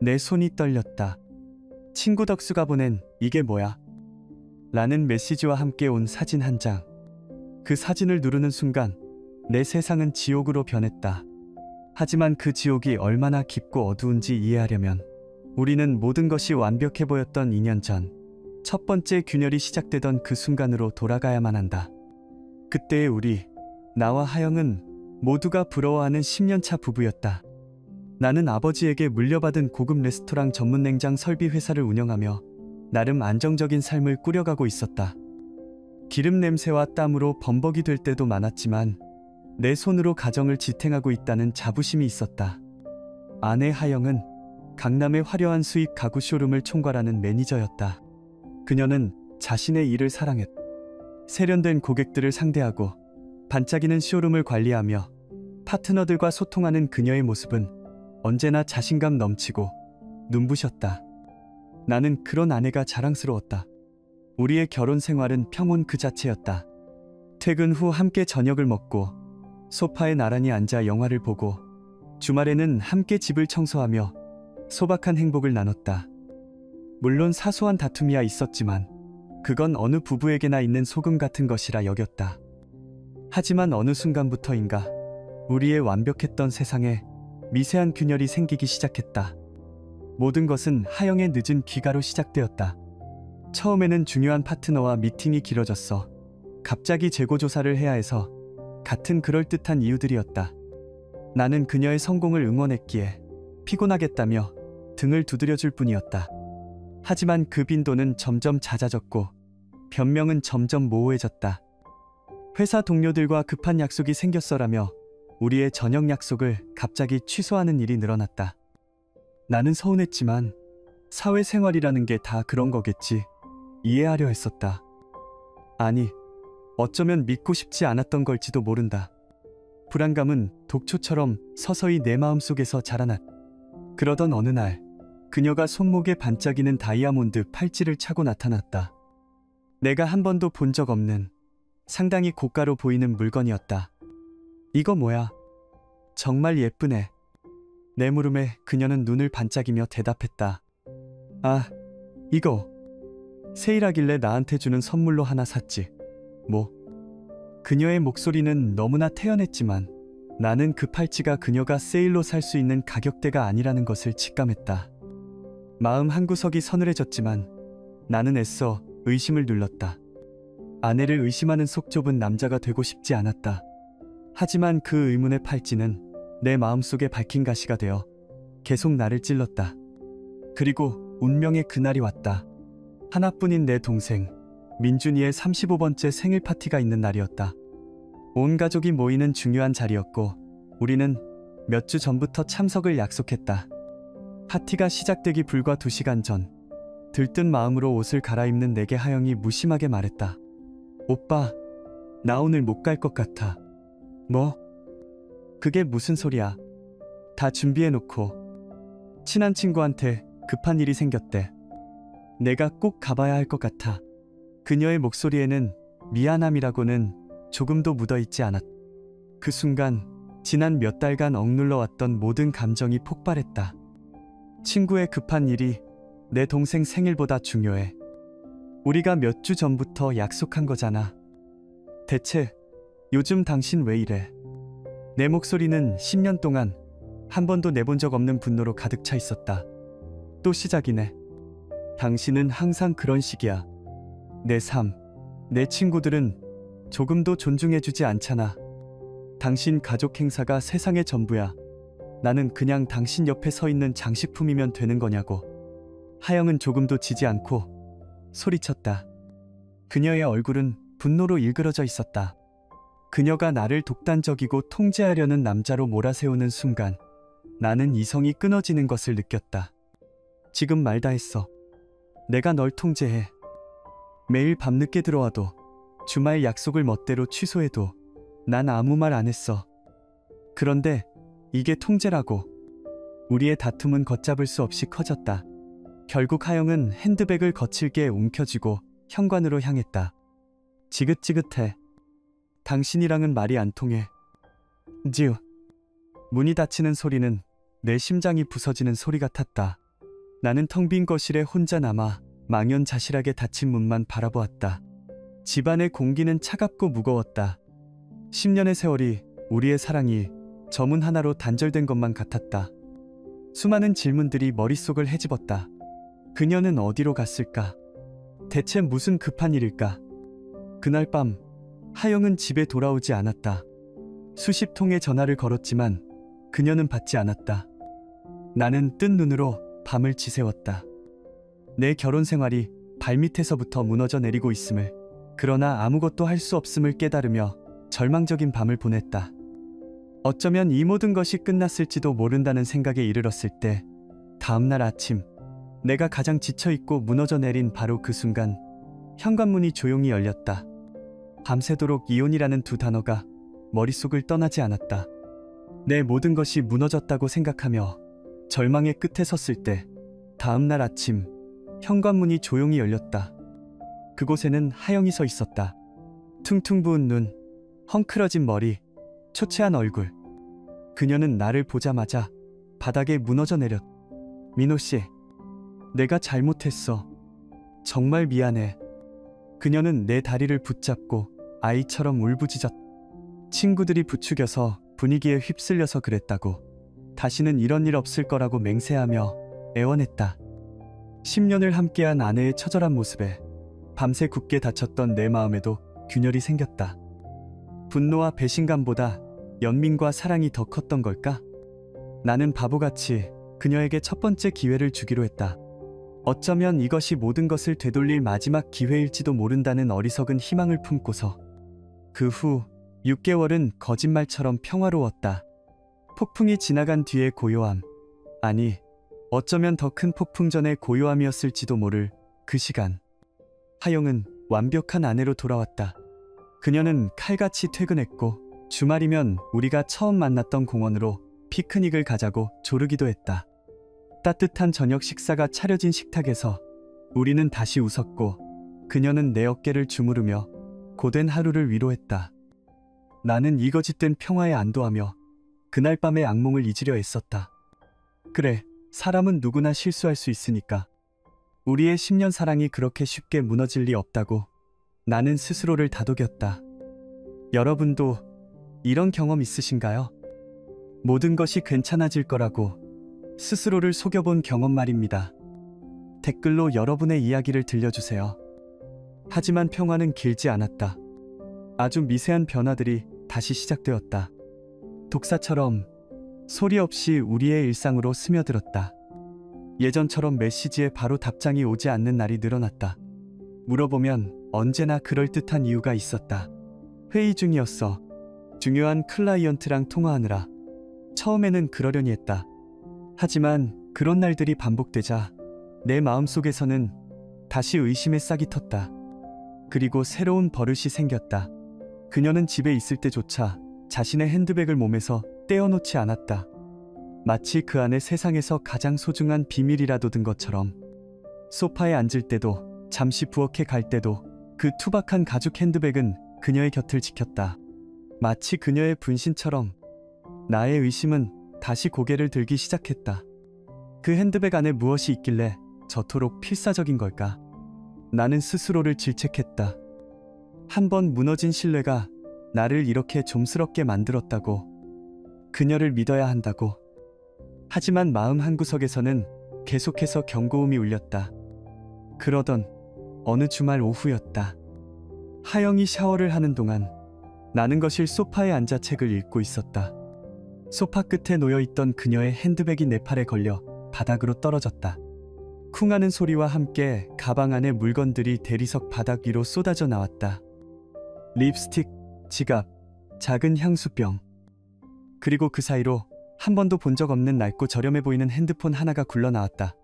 내 손이 떨렸다. 친구 덕수가 보낸 "이게 뭐야?" 라는 메시지와 함께 온 사진 한 장. 그 사진을 누르는 순간 내 세상은 지옥으로 변했다. 하지만 그 지옥이 얼마나 깊고 어두운지 이해하려면 우리는 모든 것이 완벽해 보였던 2년 전 첫 번째 균열이 시작되던 그 순간으로 돌아가야만 한다. 그때의 우리, 나와 하영은 모두가 부러워하는 10년차 부부였다. 나는 아버지에게 물려받은 고급 레스토랑 전문 냉장 설비 회사를 운영하며 나름 안정적인 삶을 꾸려가고 있었다. 기름 냄새와 땀으로 범벅이 될 때도 많았지만 내 손으로 가정을 지탱하고 있다는 자부심이 있었다. 아내 하영은 강남의 화려한 수입 가구 쇼룸을 총괄하는 매니저였다. 그녀는 자신의 일을 사랑했다. 세련된 고객들을 상대하고 반짝이는 쇼룸을 관리하며 파트너들과 소통하는 그녀의 모습은 언제나 자신감 넘치고 눈부셨다. 나는 그런 아내가 자랑스러웠다. 우리의 결혼 생활은 평온 그 자체였다. 퇴근 후 함께 저녁을 먹고 소파에 나란히 앉아 영화를 보고 주말에는 함께 집을 청소하며 소박한 행복을 나눴다. 물론 사소한 다툼이야 있었지만 그건 어느 부부에게나 있는 소금 같은 것이라 여겼다. 하지만 어느 순간부터인가 우리의 완벽했던 세상에 미세한 균열이 생기기 시작했다. 모든 것은 하영의 늦은 귀가로 시작되었다. 처음에는 중요한 파트너와 미팅이 길어졌어. 갑자기 재고조사를 해야 해서 같은 그럴듯한 이유들이었다. 나는 그녀의 성공을 응원했기에 피곤하겠다며 등을 두드려줄 뿐이었다. 하지만 그 빈도는 점점 잦아졌고 변명은 점점 모호해졌다. 회사 동료들과 급한 약속이 생겼어라며 우리의 저녁 약속을 갑자기 취소하는 일이 늘어났다. 나는 서운했지만 사회생활이라는 게 다 그런 거겠지. 이해하려 했었다. 아니, 어쩌면 믿고 싶지 않았던 걸지도 모른다. 불안감은 독초처럼 서서히 내 마음속에서 자라났다. 그러던 어느 날 그녀가 손목에 반짝이는 다이아몬드 팔찌를 차고 나타났다. 내가 한 번도 본 적 없는 상당히 고가로 보이는 물건이었다. "이거 뭐야? 정말 예쁘네." 내 물음에 그녀는 눈을 반짝이며 대답했다. "아, 이거 세일하길래 나한테 주는 선물로 하나 샀지. 뭐." 그녀의 목소리는 너무나 태연했지만 나는 그 팔찌가 그녀가 세일로 살 수 있는 가격대가 아니라는 것을 직감했다. 마음 한구석이 서늘해졌지만 나는 애써 의심을 눌렀다. 아내를 의심하는 속 좁은 남자가 되고 싶지 않았다. 하지만 그 의문의 팔찌는 내 마음속에 밝힌 가시가 되어 계속 나를 찔렀다. 그리고 운명의 그날이 왔다. 하나뿐인 내 동생 민준이의 35번째 생일 파티가 있는 날이었다. 온 가족이 모이는 중요한 자리였고 우리는 몇 주 전부터 참석을 약속했다. 파티가 시작되기 불과 2시간 전 들뜬 마음으로 옷을 갈아입는 내게 하영이 무심하게 말했다. "오빠, 나 오늘 못 갈 것 같아." "뭐? 그게 무슨 소리야?" "다 준비해놓고 친한 친구한테 급한 일이 생겼대. 내가 꼭 가봐야 할 것 같아." 그녀의 목소리에는 미안함이라고는 조금도 묻어있지 않았다. 그 순간 지난 몇 달간 억눌러왔던 모든 감정이 폭발했다. 친구의 급한 일이 내 동생 생일보다 중요해. 우리가 몇 주 전부터 약속한 거잖아. 대체 요즘 당신 왜 이래? 내 목소리는 10년 동안 한 번도 내본 적 없는 분노로 가득 차 있었다. 또 시작이네. 당신은 항상 그런 식이야. 내 삶, 내 친구들은 조금도 존중해주지 않잖아. 당신 가족 행사가 세상의 전부야. 나는 그냥 당신 옆에 서 있는 장식품이면 되는 거냐고. 하영은 조금도 지지 않고 소리쳤다. 그녀의 얼굴은 분노로 일그러져 있었다. 그녀가 나를 독단적이고 통제하려는 남자로 몰아세우는 순간 나는 이성이 끊어지는 것을 느꼈다. 지금 말 다 했어. 내가 널 통제해. 매일 밤늦게 들어와도 주말 약속을 멋대로 취소해도 난 아무 말 안 했어. 그런데 이게 통제라고. 우리의 다툼은 걷잡을 수 없이 커졌다. 결국 하영은 핸드백을 거칠게 움켜쥐고 현관으로 향했다. 지긋지긋해. 당신이랑은 말이 안 통해. 지우. 문이 닫히는 소리는 내 심장이 부서지는 소리 같았다. 나는 텅 빈 거실에 혼자 남아 망연자실하게 닫힌 문만 바라보았다. 집안의 공기는 차갑고 무거웠다. 10년의 세월이 우리의 사랑이 저 문 하나로 단절된 것만 같았다. 수많은 질문들이 머릿속을 헤집었다. 그녀는 어디로 갔을까? 대체 무슨 급한 일일까? 그날 밤 하영은 집에 돌아오지 않았다. 수십 통의 전화를 걸었지만 그녀는 받지 않았다. 나는 뜬 눈으로 밤을 지새웠다. 내 결혼 생활이 발밑에서부터 무너져 내리고 있음을, 그러나 아무것도 할 수 없음을 깨달으며 절망적인 밤을 보냈다. 어쩌면 이 모든 것이 끝났을지도 모른다는 생각에 이르렀을 때, 다음날 아침 내가 가장 지쳐있고 무너져 내린 바로 그 순간 현관문이 조용히 열렸다. 밤새도록 이혼이라는 두 단어가 머릿속을 떠나지 않았다. 내 모든 것이 무너졌다고 생각하며 절망의 끝에 섰을 때 다음날 아침 현관문이 조용히 열렸다. 그곳에는 하영이 서 있었다. 퉁퉁 부은 눈, 헝클어진 머리, 초췌한 얼굴. 그녀는 나를 보자마자 바닥에 무너져 내렸다. 민호씨, 내가 잘못했어. 정말 미안해. 그녀는 내 다리를 붙잡고 아이처럼 울부짖었다. 친구들이 부추겨서 분위기에 휩쓸려서 그랬다고. 다시는 이런 일 없을 거라고 맹세하며 애원했다. 10년을 함께한 아내의 처절한 모습에 밤새 굳게 닫혔던 내 마음에도 균열이 생겼다. 분노와 배신감보다 연민과 사랑이 더 컸던 걸까? 나는 바보같이 그녀에게 첫 번째 기회를 주기로 했다. 어쩌면 이것이 모든 것을 되돌릴 마지막 기회일지도 모른다는 어리석은 희망을 품고서. 그 후 6개월은 거짓말처럼 평화로웠다. 폭풍이 지나간 뒤의 고요함, 아니 어쩌면 더 큰 폭풍 전의 고요함이었을지도 모를 그 시간. 하영은 완벽한 아내로 돌아왔다. 그녀는 칼같이 퇴근했고 주말이면 우리가 처음 만났던 공원으로 피크닉을 가자고 조르기도 했다. 따뜻한 저녁 식사가 차려진 식탁에서 우리는 다시 웃었고 그녀는 내 어깨를 주무르며 고된 하루를 위로했다. 나는 이 거짓된 평화에 안도하며 그날 밤의 악몽을 잊으려 애썼다. 그래, 사람은 누구나 실수할 수 있으니까. 우리의 10년 사랑이 그렇게 쉽게 무너질 리 없다고 나는 스스로를 다독였다. 여러분도 이런 경험 있으신가요? 모든 것이 괜찮아질 거라고 스스로를 속여본 경험 말입니다. 댓글로 여러분의 이야기를 들려주세요. 하지만 평화는 길지 않았다. 아주 미세한 변화들이 다시 시작되었다. 독사처럼 소리 없이 우리의 일상으로 스며들었다. 예전처럼 메시지에 바로 답장이 오지 않는 날이 늘어났다. 물어보면 언제나 그럴듯한 이유가 있었다. 회의 중이었어. 중요한 클라이언트랑 통화하느라. 처음에는 그러려니 했다. 하지만 그런 날들이 반복되자 내 마음속에서는 다시 의심의 싹이 텄다. 그리고 새로운 버릇이 생겼다. 그녀는 집에 있을 때조차 자신의 핸드백을 몸에서 떼어놓지 않았다. 마치 그 안에 세상에서 가장 소중한 비밀이라도 든 것처럼. 소파에 앉을 때도 잠시 부엌에 갈 때도 그 투박한 가죽 핸드백은 그녀의 곁을 지켰다. 마치 그녀의 분신처럼 나의 의심은 다시 고개를 들기 시작했다. 그 핸드백 안에 무엇이 있길래 저토록 필사적인 걸까? 나는 스스로를 질책했다. 한 번 무너진 신뢰가 나를 이렇게 좀스럽게 만들었다고. 그녀를 믿어야 한다고. 하지만 마음 한구석에서는 계속해서 경고음이 울렸다. 그러던 어느 주말 오후였다. 하영이 샤워를 하는 동안 나는 거실 소파에 앉아 책을 읽고 있었다. 소파 끝에 놓여있던 그녀의 핸드백이 내 팔에 걸려 바닥으로 떨어졌다. 쿵하는 소리와 함께 가방 안의 물건들이 대리석 바닥 위로 쏟아져 나왔다. 립스틱, 지갑, 작은 향수병. 그리고 그 사이로 한 번도 본 적 없는 낡고 저렴해 보이는 핸드폰 하나가 굴러나왔다.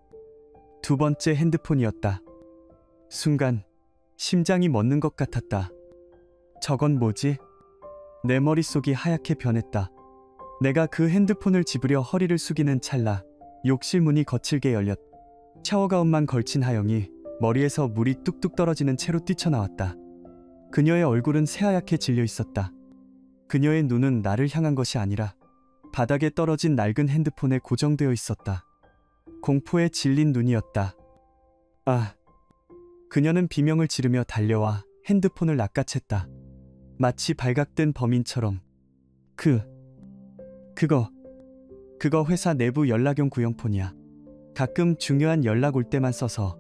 두 번째 핸드폰이었다. 순간 심장이 멎는 것 같았다. 저건 뭐지? 내 머릿속이 하얗게 변했다. 내가 그 핸드폰을 집으려 허리를 숙이는 찰나 욕실 문이 거칠게 열렸다. 샤워가운만 걸친 하영이 머리에서 물이 뚝뚝 떨어지는 채로 뛰쳐나왔다. 그녀의 얼굴은 새하얗게 질려 있었다. 그녀의 눈은 나를 향한 것이 아니라 바닥에 떨어진 낡은 핸드폰에 고정되어 있었다. 공포에 질린 눈이었다. 아, 그녀는 비명을 지르며 달려와 핸드폰을 낚아챘다. 마치 발각된 범인처럼. 그거 회사 내부 연락용 구형폰이야. 가끔 중요한 연락 올 때만 써서.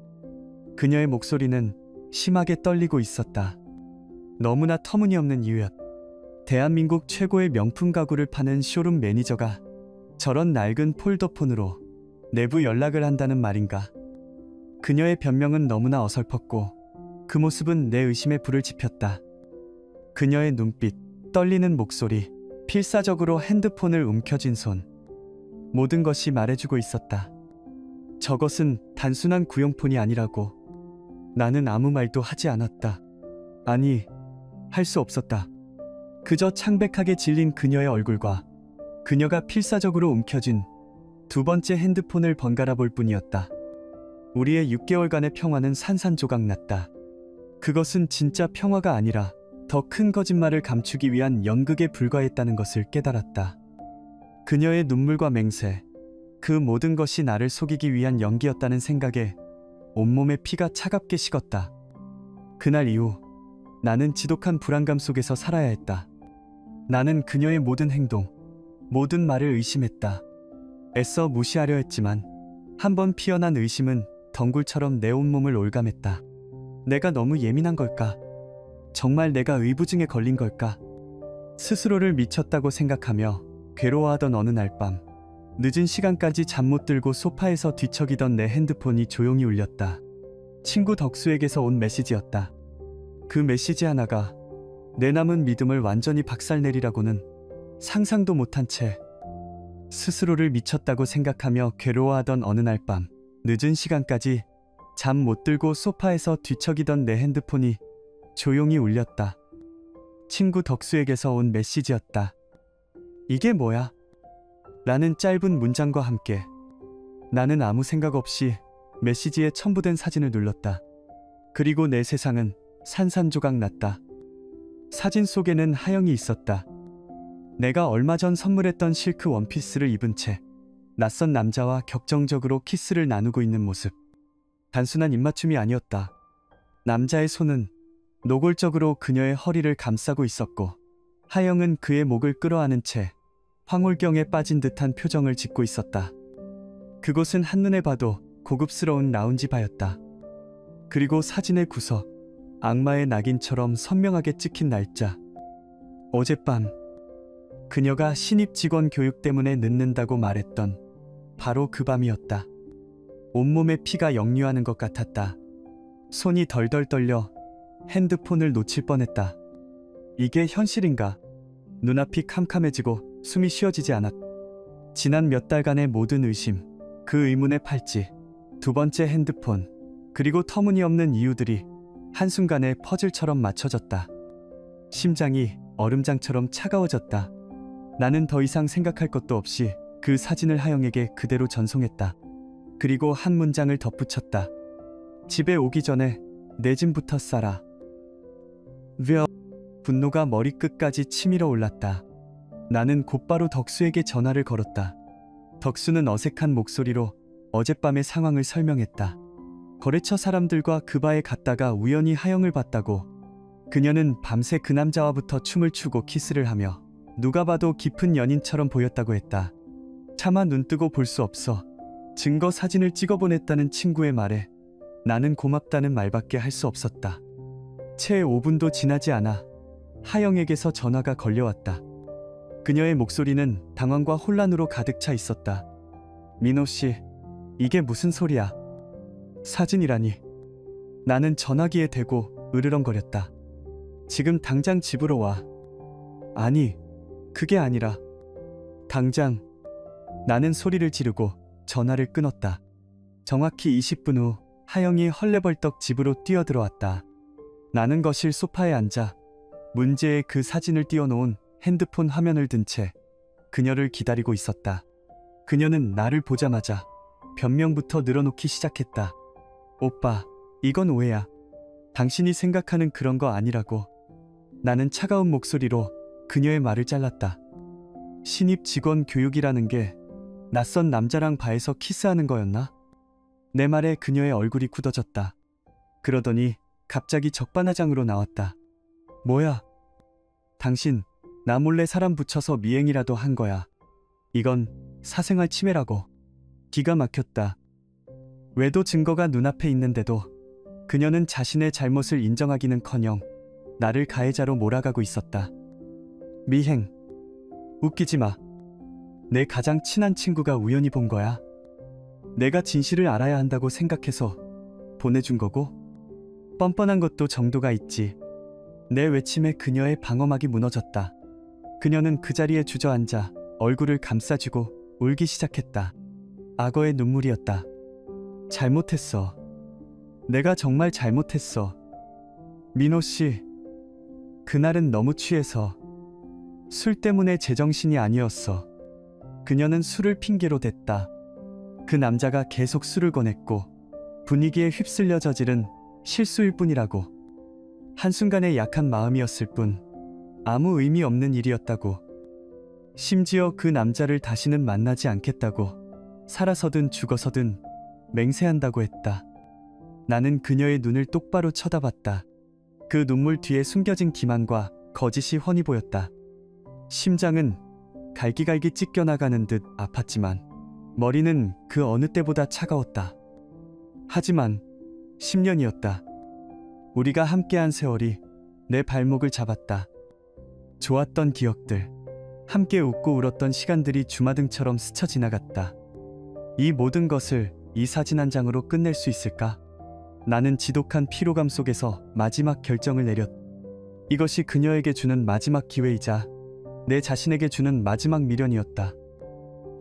그녀의 목소리는 심하게 떨리고 있었다. 너무나 터무니없는 이유였. 대한민국 최고의 명품 가구를 파는 쇼룸 매니저가 저런 낡은 폴더폰으로 내부 연락을 한다는 말인가. 그녀의 변명은 너무나 어설펐고 그 모습은 내 의심에 불을 지폈다. 그녀의 눈빛, 떨리는 목소리, 필사적으로 핸드폰을 움켜쥔 손. 모든 것이 말해주고 있었다. 저것은 단순한 구형폰이 아니라고. 나는 아무 말도 하지 않았다. 아니, 할 수 없었다. 그저 창백하게 질린 그녀의 얼굴과 그녀가 필사적으로 움켜쥔 두 번째 핸드폰을 번갈아 볼 뿐이었다. 우리의 6개월간의 평화는 산산조각났다. 그것은 진짜 평화가 아니라 더 큰 거짓말을 감추기 위한 연극에 불과했다는 것을 깨달았다. 그녀의 눈물과 맹세, 그 모든 것이 나를 속이기 위한 연기였다는 생각에 온몸의 피가 차갑게 식었다. 그날 이후 나는 지독한 불안감 속에서 살아야 했다. 나는 그녀의 모든 행동, 모든 말을 의심했다. 애써 무시하려 했지만 한번 피어난 의심은 덩굴처럼 내 온몸을 올감했다. 내가 너무 예민한 걸까? 정말 내가 의부증에 걸린 걸까? 스스로를 미쳤다고 생각하며 괴로워하던 어느 날 밤, 늦은 시간까지 잠 못 들고 소파에서 뒤척이던 내 핸드폰이 조용히 울렸다. 친구 덕수에게서 온 메시지였다. 그 메시지 하나가 내 남은 믿음을 완전히 박살내리라고는 상상도 못한 채 스스로를 미쳤다고 생각하며 괴로워하던 어느 날 밤, 늦은 시간까지 잠 못 들고 소파에서 뒤척이던 내 핸드폰이 조용히 울렸다. 친구 덕수에게서 온 메시지였다. 이게 뭐야? 라는 짧은 문장과 함께 나는 아무 생각 없이 메시지에 첨부된 사진을 눌렀다. 그리고 내 세상은 산산조각 났다. 사진 속에는 하영이 있었다. 내가 얼마 전 선물했던 실크 원피스를 입은 채 낯선 남자와 격정적으로 키스를 나누고 있는 모습. 단순한 입맞춤이 아니었다. 남자의 손은 노골적으로 그녀의 허리를 감싸고 있었고 하영은 그의 목을 끌어안은 채 황홀경에 빠진 듯한 표정을 짓고 있었다. 그곳은 한눈에 봐도 고급스러운 라운지 바였다. 그리고 사진의 구석, 악마의 낙인처럼 선명하게 찍힌 날짜. 어젯밤 그녀가 신입 직원 교육 때문에 늦는다고 말했던 바로 그 밤이었다. 온몸에 피가 역류하는 것 같았다. 손이 덜덜 떨려 핸드폰을 놓칠 뻔했다. 이게 현실인가? 눈앞이 캄캄해지고 숨이 쉬어지지 않았. 지난 몇 달간의 모든 의심, 그 의문의 팔찌, 두 번째 핸드폰, 그리고 터무니없는 이유들이 한순간에 퍼즐처럼 맞춰졌다. 심장이 얼음장처럼 차가워졌다. 나는 더 이상 생각할 것도 없이 그 사진을 하영에게 그대로 전송했다. 그리고 한 문장을 덧붙였다. 집에 오기 전에 내 짐부터 싸라. 분노가 머리끝까지 치밀어 올랐다. 나는 곧바로 덕수에게 전화를 걸었다. 덕수는 어색한 목소리로 어젯밤의 상황을 설명했다. 거래처 사람들과 그 바에 갔다가 우연히 하영을 봤다고. 그녀는 밤새 그 남자와부터 춤을 추고 키스를 하며 누가 봐도 깊은 연인처럼 보였다고 했다. 차마 눈뜨고 볼 수 없어. 증거 사진을 찍어보냈다는 친구의 말에 나는 고맙다는 말밖에 할 수 없었다. 채 5분도 지나지 않아 하영에게서 전화가 걸려왔다. 그녀의 목소리는 당황과 혼란으로 가득 차 있었다. 민호 씨, 이게 무슨 소리야? 사진이라니. 나는 전화기에 대고 으르렁거렸다. 지금 당장 집으로 와. 아니, 그게 아니라 당장. 나는 소리를 지르고 전화를 끊었다. 정확히 20분 후 하영이 헐레벌떡 집으로 뛰어들어왔다. 나는 거실 소파에 앉아 문제의 그 사진을 띄워놓은 핸드폰 화면을 든 채 그녀를 기다리고 있었다. 그녀는 나를 보자마자 변명부터 늘어놓기 시작했다. 오빠, 이건 오해야. 당신이 생각하는 그런 거 아니라고. 나는 차가운 목소리로 그녀의 말을 잘랐다. 신입 직원 교육이라는 게 낯선 남자랑 바에서 키스하는 거였나? 내 말에 그녀의 얼굴이 굳어졌다. 그러더니 갑자기 적반하장으로 나왔다. 뭐야? 당신 나 몰래 사람 붙여서 미행이라도 한 거야. 이건 사생활 침해라고. 기가 막혔다. 외도 증거가 눈앞에 있는데도 그녀는 자신의 잘못을 인정하기는커녕 나를 가해자로 몰아가고 있었다. 미행. 웃기지 마. 내 가장 친한 친구가 우연히 본 거야. 내가 진실을 알아야 한다고 생각해서 보내준 거고, 뻔뻔한 것도 정도가 있지. 내 외침에 그녀의 방어막이 무너졌다. 그녀는 그 자리에 주저앉아 얼굴을 감싸쥐고 울기 시작했다. 악어의 눈물이었다. 잘못했어. 내가 정말 잘못했어. 민호 씨, 그날은 너무 취해서 술 때문에 제정신이 아니었어. 그녀는 술을 핑계로 댔다. 그 남자가 계속 술을 권했고 분위기에 휩쓸려 저지른 실수일 뿐이라고. 한순간의 약한 마음이었을 뿐 아무 의미 없는 일이었다고. 심지어 그 남자를 다시는 만나지 않겠다고, 살아서든 죽어서든 맹세한다고 했다. 나는 그녀의 눈을 똑바로 쳐다봤다. 그 눈물 뒤에 숨겨진 기만과 거짓이 훤히 보였다. 심장은 갈기갈기 찢겨나가는 듯 아팠지만 머리는 그 어느 때보다 차가웠다. 하지만 10년이었다. 우리가 함께한 세월이 내 발목을 잡았다. 좋았던 기억들, 함께 웃고 울었던 시간들이 주마등처럼 스쳐 지나갔다. 이 모든 것을 이 사진 한 장으로 끝낼 수 있을까? 나는 지독한 피로감 속에서 마지막 결정을 내렸다. 이것이 그녀에게 주는 마지막 기회이자 내 자신에게 주는 마지막 미련이었다.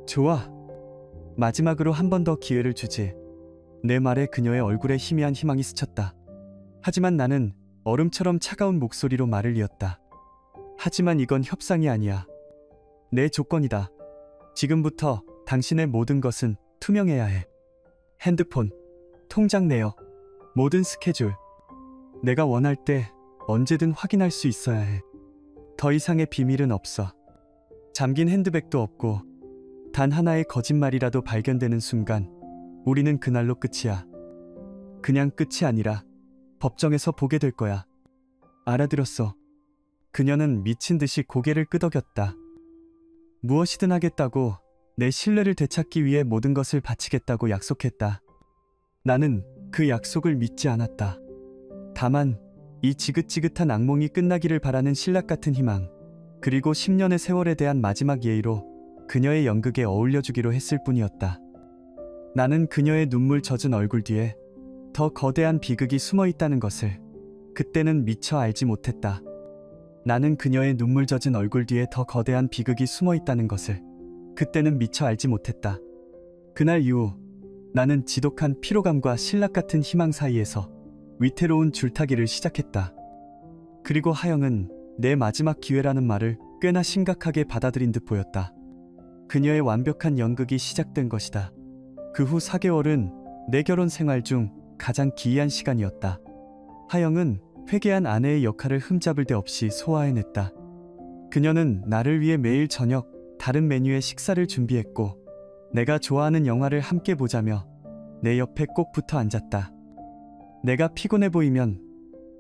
좋아. 마지막으로 한 번 더 기회를 주지. 내 말에 그녀의 얼굴에 희미한 희망이 스쳤다. 하지만 나는 얼음처럼 차가운 목소리로 말을 이었다. 하지만 이건 협상이 아니야. 내 조건이다. 지금부터 당신의 모든 것은 투명해야 해. 핸드폰, 통장 내역, 모든 스케줄. 내가 원할 때 언제든 확인할 수 있어야 해. 더 이상의 비밀은 없어. 잠긴 핸드백도 없고 단 하나의 거짓말이라도 발견되는 순간 우리는 그날로 끝이야. 그냥 끝이 아니라 법정에서 보게 될 거야. 알아들었어. 그녀는 미친 듯이 고개를 끄덕였다. 무엇이든 하겠다고, 내 신뢰를 되찾기 위해 모든 것을 바치겠다고 약속했다. 나는 그 약속을 믿지 않았다. 다만 이 지긋지긋한 악몽이 끝나기를 바라는 신락 같은 희망, 그리고 10년의 세월에 대한 마지막 예의로 그녀의 연극에 어울려주기로 했을 뿐이었다. 나는 그녀의 눈물 젖은 얼굴 뒤에 더 거대한 비극이 숨어 있다는 것을 그때는 미처 알지 못했다. 나는 그녀의 눈물 젖은 얼굴 뒤에 더 거대한 비극이 숨어 있다는 것을 그때는 미처 알지 못했다. 그날 이후 나는 지독한 피로감과 신락 같은 희망 사이에서 위태로운 줄타기를 시작했다. 그리고 하영은 내 마지막 기회라는 말을 꽤나 심각하게 받아들인 듯 보였다. 그녀의 완벽한 연극이 시작된 것이다. 그 후 4개월은 내 결혼 생활 중 가장 기이한 시간이었다. 하영은 회개한 아내의 역할을 흠잡을 데 없이 소화해냈다. 그녀는 나를 위해 매일 저녁 다른 메뉴의 식사를 준비했고 내가 좋아하는 영화를 함께 보자며 내 옆에 꼭 붙어 앉았다. 내가 피곤해 보이면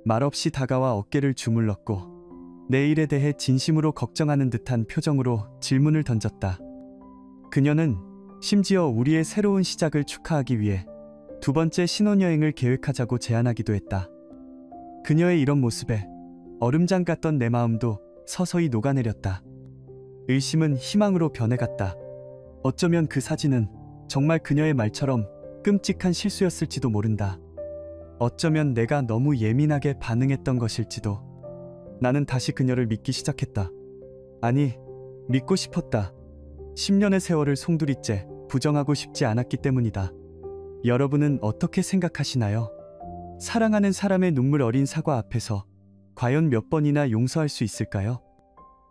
말없이 다가와 어깨를 주물렀고 내 일에 대해 진심으로 걱정하는 듯한 표정으로 질문을 던졌다. 그녀는 심지어 우리의 새로운 시작을 축하하기 위해 2번째 신혼여행을 계획하자고 제안하기도 했다. 그녀의 이런 모습에 얼음장 같던 내 마음도 서서히 녹아내렸다. 의심은 희망으로 변해갔다. 어쩌면 그 사진은 정말 그녀의 말처럼 끔찍한 실수였을지도 모른다. 어쩌면 내가 너무 예민하게 반응했던 것일지도. 나는 다시 그녀를 믿기 시작했다. 아니, 믿고 싶었다. 10년의 세월을 송두리째 부정하고 싶지 않았기 때문이다. 여러분은 어떻게 생각하시나요? 사랑하는 사람의 눈물 어린 사과 앞에서 과연 몇 번이나 용서할 수 있을까요?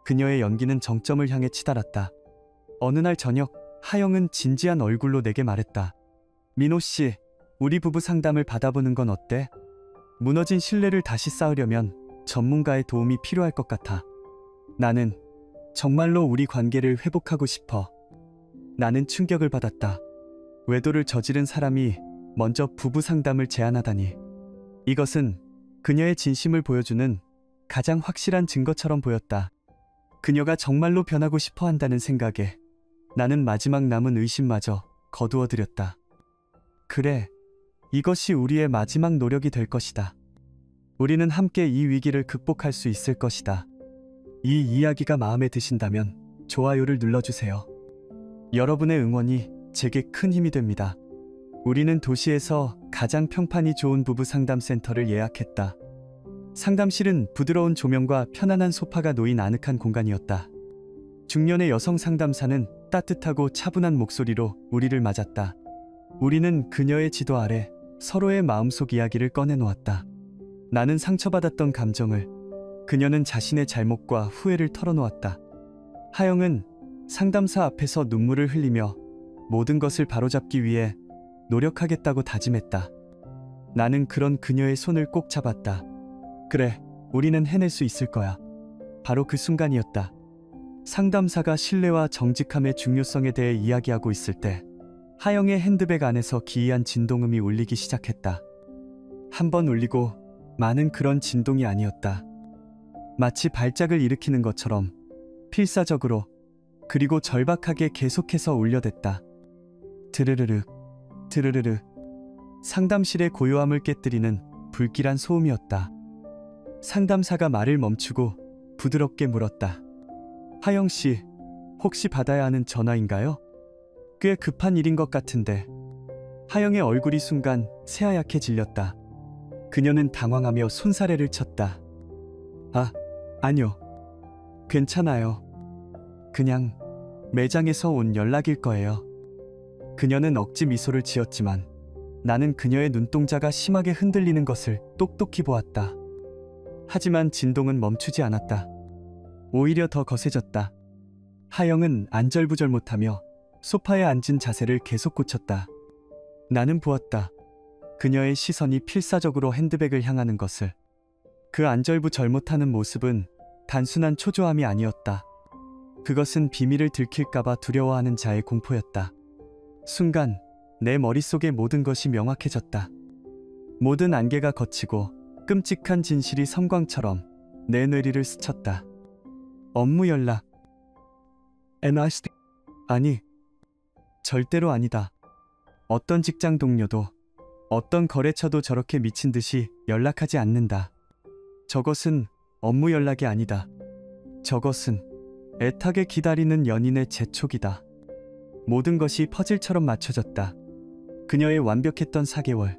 그녀의 연기는 정점을 향해 치달았다. 어느 날 저녁, 하영은 진지한 얼굴로 내게 말했다. 민호 씨, 우리 부부 상담을 받아보는 건 어때? 무너진 신뢰를 다시 쌓으려면 전문가의 도움이 필요할 것 같아. 나는 정말로 우리 관계를 회복하고 싶어. 나는 충격을 받았다. 외도를 저지른 사람이 먼저 부부 상담을 제안하다니. 이것은 그녀의 진심을 보여주는 가장 확실한 증거처럼 보였다. 그녀가 정말로 변하고 싶어 한다는 생각에 나는 마지막 남은 의심마저 거두어들였다. 그래, 이것이 우리의 마지막 노력이 될 것이다. 우리는 함께 이 위기를 극복할 수 있을 것이다. 이 이야기가 마음에 드신다면 좋아요를 눌러주세요. 여러분의 응원이 제게 큰 힘이 됩니다. 우리는 도시에서 가장 평판이 좋은 부부 상담센터를 예약했다. 상담실은 부드러운 조명과 편안한 소파가 놓인 아늑한 공간이었다. 중년의 여성 상담사는 따뜻하고 차분한 목소리로 우리를 맞았다. 우리는 그녀의 지도 아래 서로의 마음속 이야기를 꺼내놓았다. 나는 상처받았던 감정을, 그녀는 자신의 잘못과 후회를 털어놓았다. 하영은 상담사 앞에서 눈물을 흘리며 모든 것을 바로잡기 위해 노력하겠다고 다짐했다. 나는 그런 그녀의 손을 꼭 잡았다. 그래, 우리는 해낼 수 있을 거야. 바로 그 순간이었다. 상담사가 신뢰와 정직함의 중요성에 대해 이야기하고 있을 때 하영의 핸드백 안에서 기이한 진동음이 울리기 시작했다. 한 번 울리고 많은 그런 진동이 아니었다. 마치 발작을 일으키는 것처럼 필사적으로, 그리고 절박하게 계속해서 울려댔다. 드르르르, 드르르르. 상담실의 고요함을 깨뜨리는 불길한 소음이었다. 상담사가 말을 멈추고 부드럽게 물었다. 하영 씨, 혹시 받아야 하는 전화인가요? 꽤 급한 일인 것 같은데. 하영의 얼굴이 순간 새하얗게 질렸다. 그녀는 당황하며 손사래를 쳤다. 아니요. 괜찮아요. 그냥 매장에서 온 연락일 거예요. 그녀는 억지 미소를 지었지만 나는 그녀의 눈동자가 심하게 흔들리는 것을 똑똑히 보았다. 하지만 진동은 멈추지 않았다. 오히려 더 거세졌다. 하영은 안절부절 못하며 소파에 앉은 자세를 계속 고쳤다. 나는 보았다. 그녀의 시선이 필사적으로 핸드백을 향하는 것을. 그 안절부절 못하는 모습은 단순한 초조함이 아니었다. 그것은 비밀을 들킬까봐 두려워하는 자의 공포였다. 순간 내 머릿속의 모든 것이 명확해졌다. 모든 안개가 걷히고 끔찍한 진실이 섬광처럼 내 뇌리를 스쳤다. 업무 연락. NIST. 아니, 절대로 아니다. 어떤 직장 동료도, 어떤 거래처도 저렇게 미친 듯이 연락하지 않는다. 저것은 업무 연락이 아니다. 저것은 애타게 기다리는 연인의 재촉이다. 모든 것이 퍼즐처럼 맞춰졌다. 그녀의 완벽했던 4개월,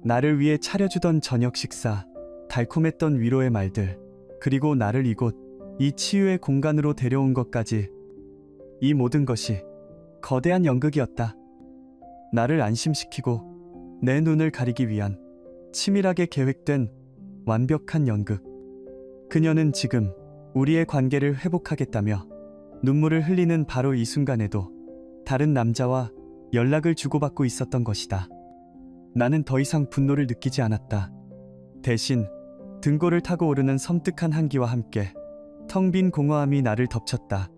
나를 위해 차려주던 저녁 식사, 달콤했던 위로의 말들, 그리고 나를 이곳, 이 치유의 공간으로 데려온 것까지, 이 모든 것이 거대한 연극이었다. 나를 안심시키고 내 눈을 가리기 위한 치밀하게 계획된 완벽한 연극. 그녀는 지금 우리의 관계를 회복하겠다며 눈물을 흘리는 바로 이 순간에도 다른 남자와 연락을 주고받고 있었던 것이다. 나는 더 이상 분노를 느끼지 않았다. 대신 등골을 타고 오르는 섬뜩한 한기와 함께 텅 빈 공허함이 나를 덮쳤다.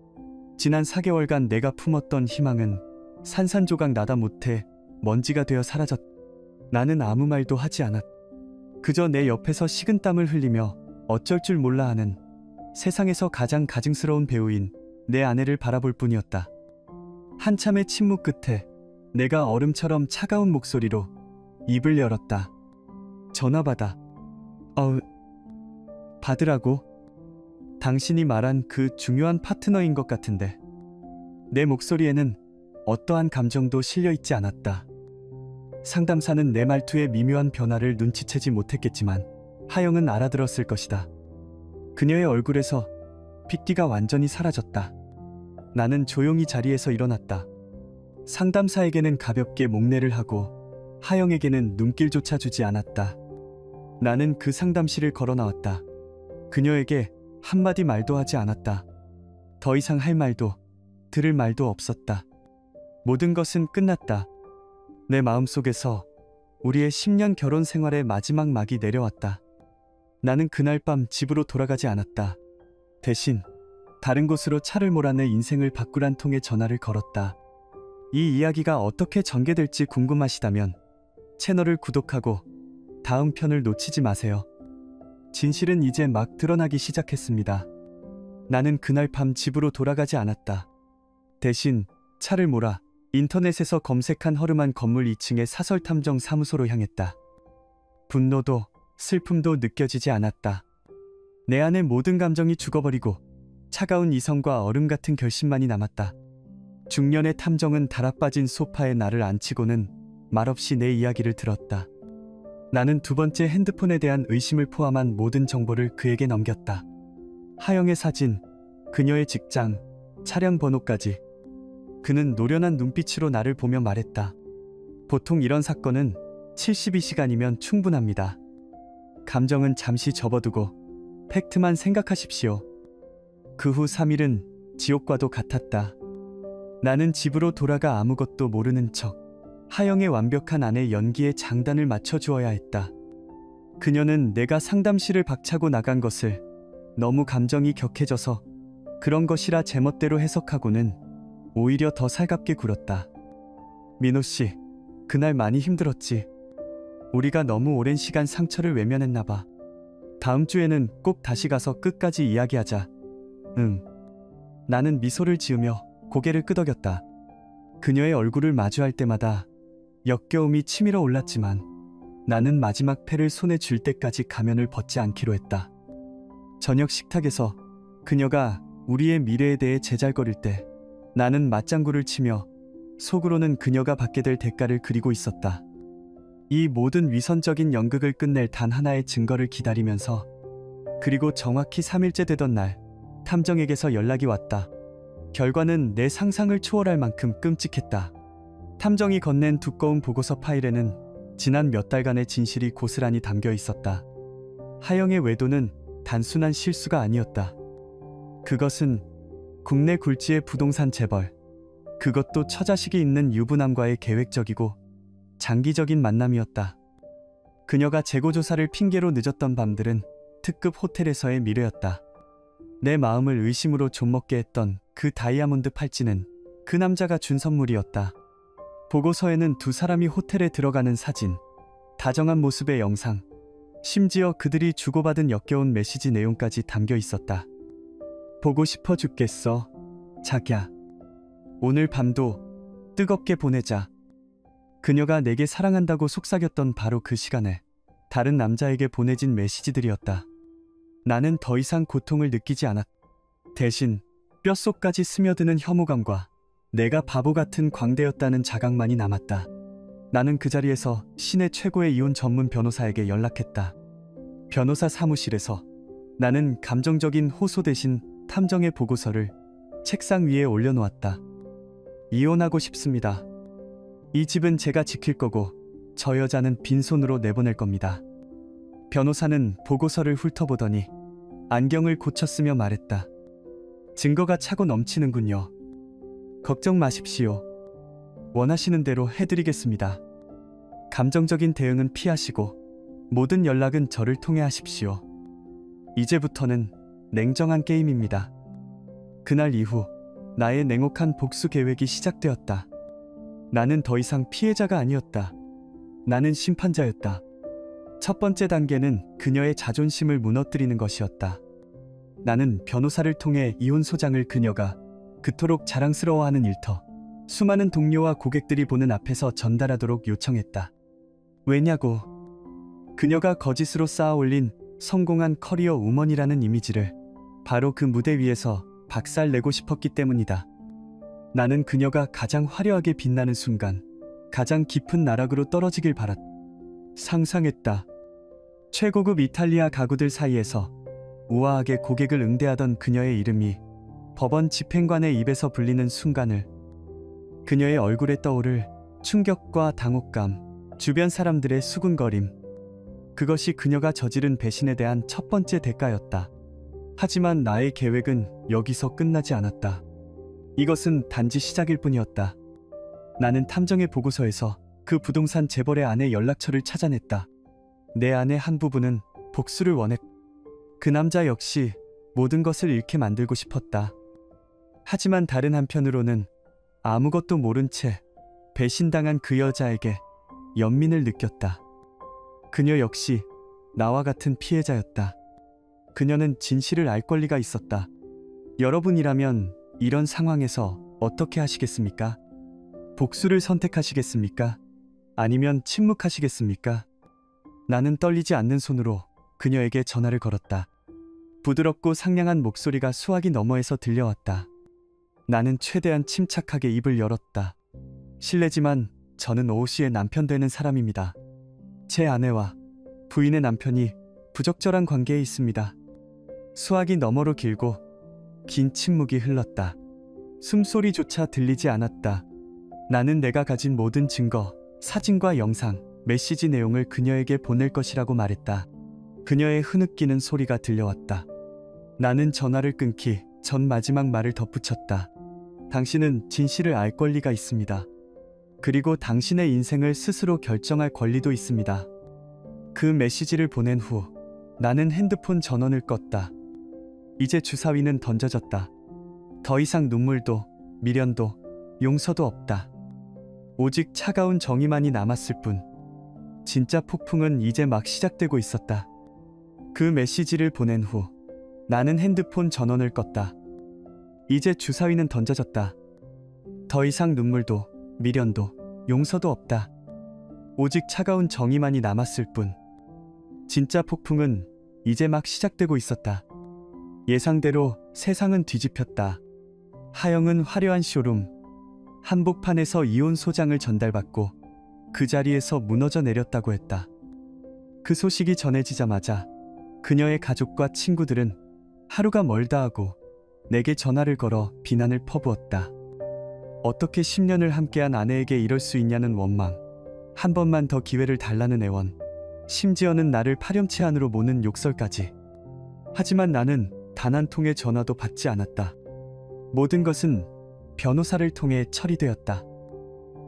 지난 4개월간 내가 품었던 희망은 산산조각 나다 못해 먼지가 되어 사라졌다. 나는 아무 말도 하지 않았다. 그저 내 옆에서 식은땀을 흘리며 어쩔 줄 몰라 하는 세상에서 가장 가증스러운 배우인 내 아내를 바라볼 뿐이었다. 한참의 침묵 끝에 내가 얼음처럼 차가운 목소리로 입을 열었다. 전화 받아. 받으라고? 당신이 말한 그 중요한 파트너인 것 같은데. 내 목소리에는 어떠한 감정도 실려있지 않았다. 상담사는 내 말투의 미묘한 변화를 눈치채지 못했겠지만 하영은 알아들었을 것이다. 그녀의 얼굴에서 핏기가 완전히 사라졌다. 나는 조용히 자리에서 일어났다. 상담사에게는 가볍게 목례를 하고 하영에게는 눈길조차 주지 않았다. 나는 그 상담실을 걸어 나왔다. 그녀에게 한마디 말도 하지 않았다. 더 이상 할 말도 들을 말도 없었다. 모든 것은 끝났다. 내 마음속에서 우리의 10년 결혼 생활의 마지막 막이 내려왔다. 나는 그날 밤 집으로 돌아가지 않았다. 대신 다른 곳으로 차를 몰아 내 인생을 바꾸란 통에 전화를 걸었다. 이 이야기가 어떻게 전개될지 궁금하시다면 채널을 구독하고 다음 편을 놓치지 마세요. 진실은 이제 막 드러나기 시작했습니다. 나는 그날 밤 집으로 돌아가지 않았다. 대신 차를 몰아 인터넷에서 검색한 허름한 건물 2층의 사설탐정 사무소로 향했다. 분노도 슬픔도 느껴지지 않았다. 내 안의 모든 감정이 죽어버리고 차가운 이성과 얼음 같은 결심만이 남았다. 중년의 탐정은 달아빠진 소파에 나를 앉히고는 말없이 내 이야기를 들었다. 나는 두 번째 핸드폰에 대한 의심을 포함한 모든 정보를 그에게 넘겼다. 하영의 사진, 그녀의 직장, 차량 번호까지. 그는 노련한 눈빛으로 나를 보며 말했다. 보통 이런 사건은 72시간이면 충분합니다. 감정은 잠시 접어두고 팩트만 생각하십시오. 그 후 3일은 지옥과도 같았다. 나는 집으로 돌아가 아무것도 모르는 척 하영의 완벽한 아내 연기에 장단을 맞춰주어야 했다. 그녀는 내가 상담실을 박차고 나간 것을 너무 감정이 격해져서 그런 것이라 제멋대로 해석하고는 오히려 더 살갑게 굴었다. 민호 씨, 그날 많이 힘들었지. 우리가 너무 오랜 시간 상처를 외면했나 봐. 다음 주에는 꼭 다시 가서 끝까지 이야기하자. 응. 나는 미소를 지으며 고개를 끄덕였다. 그녀의 얼굴을 마주할 때마다 역겨움이 치밀어 올랐지만 나는 마지막 패를 손에 쥘 때까지 가면을 벗지 않기로 했다. 저녁 식탁에서 그녀가 우리의 미래에 대해 제잘거릴 때 나는 맞장구를 치며 속으로는 그녀가 받게 될 대가를 그리고 있었다. 이 모든 위선적인 연극을 끝낼 단 하나의 증거를 기다리면서, 그리고 정확히 3일째 되던 날 탐정에게서 연락이 왔다. 결과는 내 상상을 초월할 만큼 끔찍했다. 탐정이 건넨 두꺼운 보고서 파일에는 지난 몇 달간의 진실이 고스란히 담겨 있었다. 하영의 외도는 단순한 실수가 아니었다. 그것은 국내 굴지의 부동산 재벌, 그것도 처자식이 있는 유부남과의 계획적이고 장기적인 만남이었다. 그녀가 재고조사를 핑계로 늦었던 밤들은 특급 호텔에서의 미래였다. 내 마음을 의심으로 좀먹게 했던 그 다이아몬드 팔찌는 그 남자가 준 선물이었다. 보고서에는 두 사람이 호텔에 들어가는 사진, 다정한 모습의 영상, 심지어 그들이 주고받은 역겨운 메시지 내용까지 담겨 있었다. 보고 싶어 죽겠어, 자기야. 오늘 밤도 뜨겁게 보내자. 그녀가 내게 사랑한다고 속삭였던 바로 그 시간에 다른 남자에게 보내진 메시지들이었다. 나는 더 이상 고통을 느끼지 않았다. 대신 뼛속까지 스며드는 혐오감과 내가 바보 같은 광대였다는 자각만이 남았다. 나는 그 자리에서 시내 최고의 이혼 전문 변호사에게 연락했다. 변호사 사무실에서 나는 감정적인 호소 대신 탐정의 보고서를 책상 위에 올려놓았다. 이혼하고 싶습니다. 이 집은 제가 지킬 거고 저 여자는 빈손으로 내보낼 겁니다. 변호사는 보고서를 훑어보더니 안경을 고쳤으며 말했다. 증거가 차고 넘치는군요. 걱정 마십시오. 원하시는 대로 해드리겠습니다. 감정적인 대응은 피하시고 모든 연락은 저를 통해 하십시오. 이제부터는 냉정한 게임입니다. 그날 이후 나의 냉혹한 복수 계획이 시작되었다. 나는 더 이상 피해자가 아니었다. 나는 심판자였다. 첫 번째 단계는 그녀의 자존심을 무너뜨리는 것이었다. 나는 변호사를 통해 이혼 소장을 그녀가 그토록 자랑스러워하는 일터, 수많은 동료와 고객들이 보는 앞에서 전달하도록 요청했다. 왜냐고? 그녀가 거짓으로 쌓아올린 성공한 커리어 우먼이라는 이미지를 바로 그 무대 위에서 박살내고 싶었기 때문이다. 나는 그녀가 가장 화려하게 빛나는 순간 가장 깊은 나락으로 떨어지길 바랐다. 상상했다. 최고급 이탈리아 가구들 사이에서 우아하게 고객을 응대하던 그녀의 이름이 법원 집행관의 입에서 불리는 순간을, 그녀의 얼굴에 떠오를 충격과 당혹감, 주변 사람들의 수군거림, 그것이 그녀가 저지른 배신에 대한 첫 번째 대가였다. 하지만 나의 계획은 여기서 끝나지 않았다. 이것은 단지 시작일 뿐이었다. 나는 탐정의 보고서에서 그 부동산 재벌의 아내 연락처를 찾아냈다. 내 아내 한 부분은 복수를 원했고 그 남자 역시 모든 것을 잃게 만들고 싶었다. 하지만 다른 한편으로는 아무것도 모른 채 배신당한 그 여자에게 연민을 느꼈다. 그녀 역시 나와 같은 피해자였다. 그녀는 진실을 알 권리가 있었다. 여러분이라면 이런 상황에서 어떻게 하시겠습니까? 복수를 선택하시겠습니까? 아니면 침묵하시겠습니까? 나는 떨리지 않는 손으로 그녀에게 전화를 걸었다. 부드럽고 상냥한 목소리가 수화기 너머에서 들려왔다. 나는 최대한 침착하게 입을 열었다. 실례지만 저는 오 씨의 남편 되는 사람입니다. 제 아내와 부인의 남편이 부적절한 관계에 있습니다. 수화기 너머로 길고 긴 침묵이 흘렀다. 숨소리조차 들리지 않았다. 나는 내가 가진 모든 증거, 사진과 영상, 메시지 내용을 그녀에게 보낼 것이라고 말했다. 그녀의 흐느끼는 소리가 들려왔다. 나는 전화를 끊기 전 마지막 말을 덧붙였다. 당신은 진실을 알 권리가 있습니다. 그리고 당신의 인생을 스스로 결정할 권리도 있습니다. 그 메시지를 보낸 후 나는 핸드폰 전원을 껐다. 이제 주사위는 던져졌다. 더 이상 눈물도 미련도 용서도 없다. 오직 차가운 정의만이 남았을 뿐. 진짜 폭풍은 이제 막 시작되고 있었다. 그 메시지를 보낸 후 나는 핸드폰 전원을 껐다. 이제 주사위는 던져졌다. 더 이상 눈물도 미련도 용서도 없다. 오직 차가운 정의만이 남았을 뿐. 진짜 폭풍은 이제 막 시작되고 있었다. 예상대로 세상은 뒤집혔다. 하영은 화려한 쇼룸 한복판에서 이혼 소장을 전달받고 그 자리에서 무너져 내렸다고 했다. 그 소식이 전해지자마자 그녀의 가족과 친구들은 하루가 멀다 하고 내게 전화를 걸어 비난을 퍼부었다. 어떻게 10년을 함께한 아내에게 이럴 수 있냐는 원망, 한 번만 더 기회를 달라는 애원, 심지어는 나를 파렴치 안으로 모는 욕설까지. 하지만 나는 단 한 통의 전화도 받지 않았다. 모든 것은 변호사를 통해 처리되었다.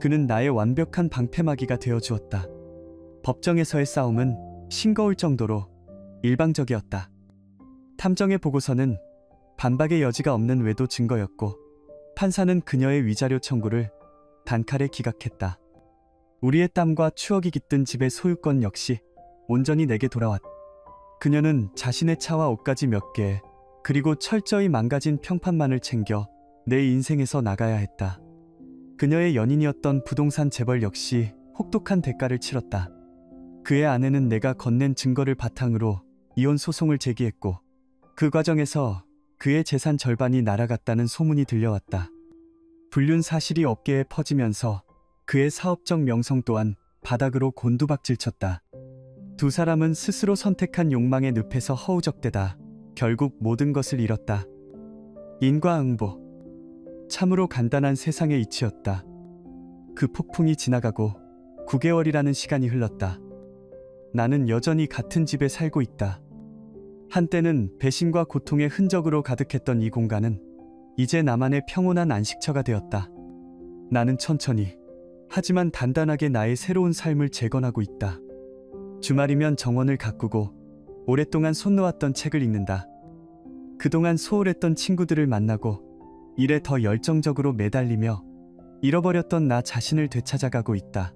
그는 나의 완벽한 방패막이가 되어주었다. 법정에서의 싸움은 싱거울 정도로 일방적이었다. 탐정의 보고서는 반박의 여지가 없는 외도 증거였고 판사는 그녀의 위자료 청구를 단칼에 기각했다. 우리의 땀과 추억이 깃든 집의 소유권 역시 온전히 내게 돌아왔다. 그녀는 자신의 차와 옷가지 몇 개, 그리고 철저히 망가진 평판만을 챙겨 내 인생에서 나가야 했다. 그녀의 연인이었던 부동산 재벌 역시 혹독한 대가를 치렀다. 그의 아내는 내가 건넨 증거를 바탕으로 이혼 소송을 제기했고 그 과정에서 그의 재산 절반이 날아갔다는 소문이 들려왔다. 불륜 사실이 업계에 퍼지면서 그의 사업적 명성 또한 바닥으로 곤두박질쳤다. 두 사람은 스스로 선택한 욕망의 늪에서 허우적대다 결국 모든 것을 잃었다. 인과응보. 참으로 간단한 세상의 이치였다. 그 폭풍이 지나가고 9개월이라는 시간이 흘렀다. 나는 여전히 같은 집에 살고 있다. 한때는 배신과 고통의 흔적으로 가득했던 이 공간은 이제 나만의 평온한 안식처가 되었다. 나는 천천히, 하지만 단단하게 나의 새로운 삶을 재건하고 있다. 주말이면 정원을 가꾸고 오랫동안 손 놓았던 책을 읽는다. 그동안 소홀했던 친구들을 만나고 일에 더 열정적으로 매달리며 잃어버렸던 나 자신을 되찾아가고 있다.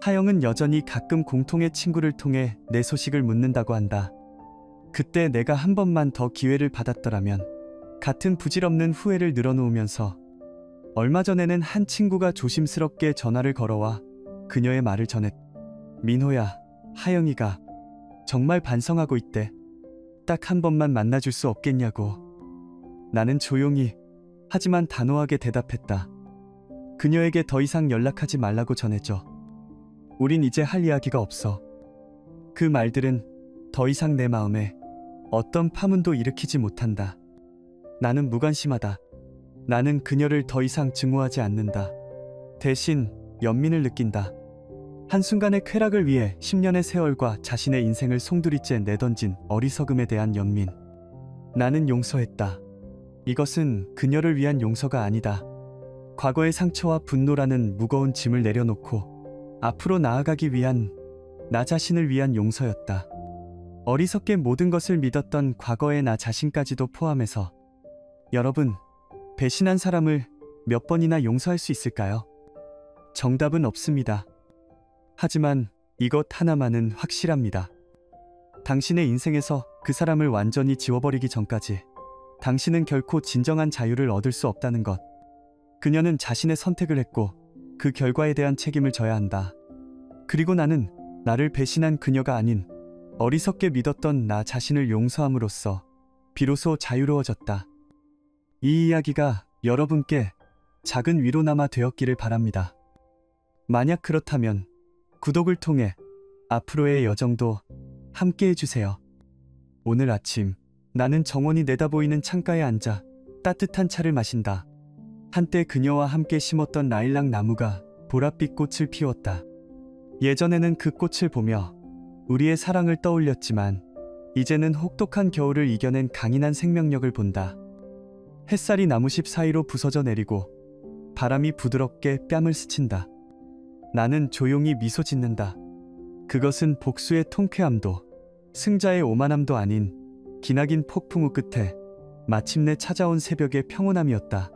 하영은 여전히 가끔 공통의 친구를 통해 내 소식을 묻는다고 한다. 그때 내가 한 번만 더 기회를 받았더라면. 같은 부질없는 후회를 늘어놓으면서 얼마 전에는 한 친구가 조심스럽게 전화를 걸어와 그녀의 말을 전했다. 민호야, 하영이가 정말 반성하고 있대. 딱 한 번만 만나줄 수 없겠냐고. 나는 조용히 하지만 단호하게 대답했다. 그녀에게 더 이상 연락하지 말라고 전해줘. 우린 이제 할 이야기가 없어. 그 말들은 더 이상 내 마음에 어떤 파문도 일으키지 못한다. 나는 무관심하다. 나는 그녀를 더 이상 증오하지 않는다. 대신 연민을 느낀다. 한순간의 쾌락을 위해 10년의 세월과 자신의 인생을 송두리째 내던진 어리석음에 대한 연민. 나는 용서했다. 이것은 그녀를 위한 용서가 아니다. 과거의 상처와 분노라는 무거운 짐을 내려놓고 앞으로 나아가기 위한, 나 자신을 위한 용서였다. 어리석게 모든 것을 믿었던 과거의 나 자신까지도 포함해서. 여러분, 배신한 사람을 몇 번이나 용서할 수 있을까요? 정답은 없습니다. 하지만 이것 하나만은 확실합니다. 당신의 인생에서 그 사람을 완전히 지워버리기 전까지 당신은 결코 진정한 자유를 얻을 수 없다는 것. 그녀는 자신의 선택을 했고 그 결과에 대한 책임을 져야 한다. 그리고 나는 나를 배신한 그녀가 아닌 어리석게 믿었던 나 자신을 용서함으로써 비로소 자유로워졌다. 이 이야기가 여러분께 작은 위로나마 되었기를 바랍니다. 만약 그렇다면 구독을 통해 앞으로의 여정도 함께 해주세요. 오늘 아침 나는 정원이 내다보이는 창가에 앉아 따뜻한 차를 마신다. 한때 그녀와 함께 심었던 라일락 나무가 보랏빛 꽃을 피웠다. 예전에는 그 꽃을 보며 우리의 사랑을 떠올렸지만 이제는 혹독한 겨울을 이겨낸 강인한 생명력을 본다. 햇살이 나무십 사이로 부서져 내리고 바람이 부드럽게 뺨을 스친다. 나는 조용히 미소 짓는다. 그것은 복수의 통쾌함도 승자의 오만함도 아닌 기나긴 폭풍 우 끝에 마침내 찾아온 새벽의 평온함이었다.